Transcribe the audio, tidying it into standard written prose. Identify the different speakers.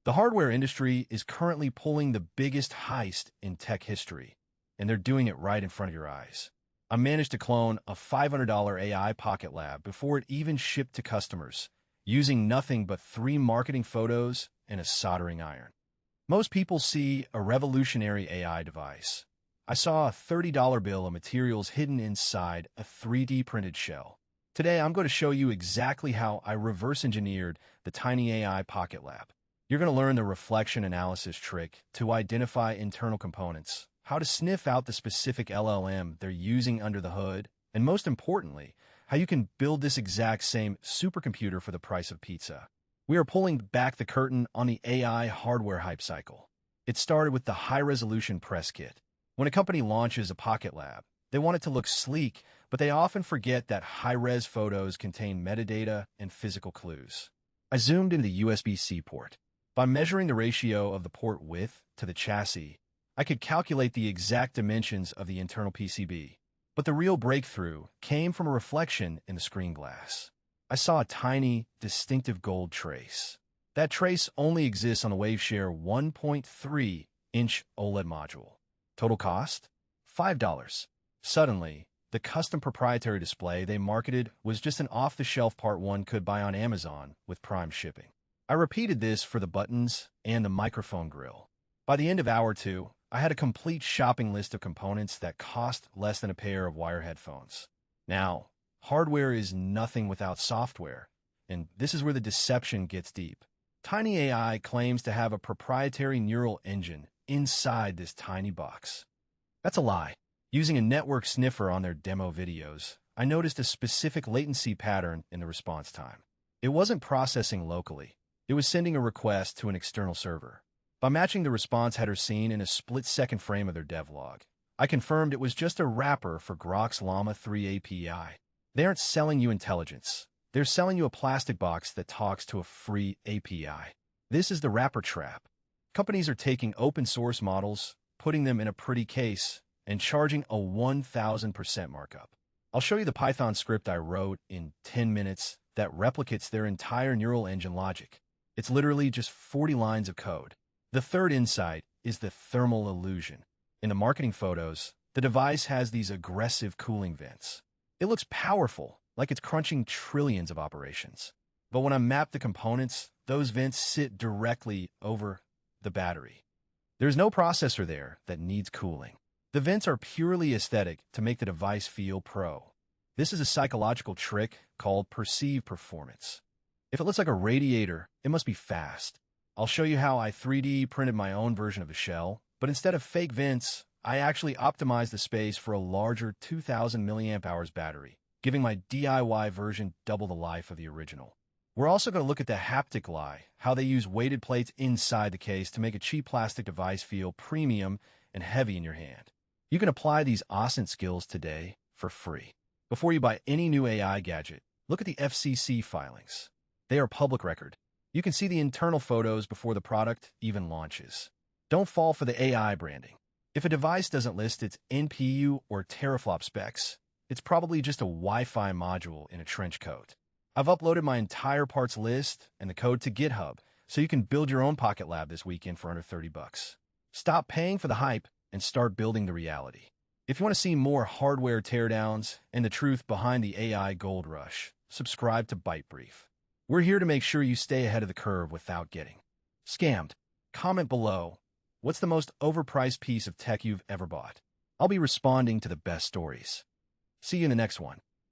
Speaker 1: The hardware industry is currently pulling the biggest heist in tech history, and they're doing it right in front of your eyes. I managed to clone a $500 AI Pocket Lab before it even shipped to customers, using nothing but 3 marketing photos and a soldering iron. Most people see a revolutionary AI device. I saw a $30 bill of materials hidden inside a 3D printed shell. Today, I'm going to show you exactly how I reverse engineered the TiinyAI Pocket Lab. You're going to learn the reflection analysis trick to identify internal components, how to sniff out the specific LLM they're using under the hood, and most importantly, how you can build this exact same supercomputer for the price of pizza. We are pulling back the curtain on the AI hardware hype cycle. It started with the high-resolution press kit. When a company launches a Pocket Lab, they want it to look sleek, but they often forget that high-res photos contain metadata and physical clues. I zoomed in the USB-C port. By measuring the ratio of the port width to the chassis, I could calculate the exact dimensions of the internal PCB. But the real breakthrough came from a reflection in the screen glass. I saw a tiny, distinctive gold trace. That trace only exists on the Waveshare 1.3-inch OLED module. Total cost? $5. Suddenly, the custom proprietary display they marketed was just an off-the-shelf part one could buy on Amazon with Prime shipping. I repeated this for the buttons and the microphone grill. By the end of hour 2, I had a complete shopping list of components that cost less than a pair of wire headphones. Now, hardware is nothing without software, and this is where the deception gets deep. TiinyAI claims to have a proprietary neural engine inside this tiny box. That's a lie. Using a network sniffer on their demo videos, I noticed a specific latency pattern in the response time. It wasn't processing locally. It was sending a request to an external server. By matching the response header seen in a split-second frame of their devlog, I confirmed it was just a wrapper for Grok's Llama 3 API. They aren't selling you intelligence. They're selling you a plastic box that talks to a free API. This is the wrapper trap. Companies are taking open-source models, putting them in a pretty case, and charging a 1,000% markup. I'll show you the Python script I wrote in 10 minutes that replicates their entire neural engine logic. It's literally just 40 lines of code. The third insight is the thermal illusion. In the marketing photos, the device has these aggressive cooling vents. It looks powerful, like it's crunching trillions of operations. But when I map the components, those vents sit directly over the battery. There's no processor there that needs cooling. The vents are purely aesthetic to make the device feel pro. This is a psychological trick called perceived performance. If it looks like a radiator, it must be fast. I'll show you how I 3D printed my own version of the shell, but instead of fake vents, I actually optimized the space for a larger 2,000 mAh battery, giving my DIY version double the life of the original. We're also going to look at the haptic lie, how they use weighted plates inside the case to make a cheap plastic device feel premium and heavy in your hand. You can apply these awesome skills today for free. Before you buy any new AI gadget, look at the FCC filings. They are public record. You can see the internal photos before the product even launches. Don't fall for the AI branding. If a device doesn't list its NPU or teraflop specs, it's probably just a Wi-Fi module in a trench coat. I've uploaded my entire parts list and the code to GitHub, so you can build your own Pocket Lab this weekend for under $30. Stop paying for the hype and start building the reality. If you want to see more hardware teardowns and the truth behind the AI gold rush, subscribe to ByteBrief. We're here to make sure you stay ahead of the curve without getting scammed. Comment below, what's the most overpriced piece of tech you've ever bought? I'll be responding to the best stories. See you in the next one.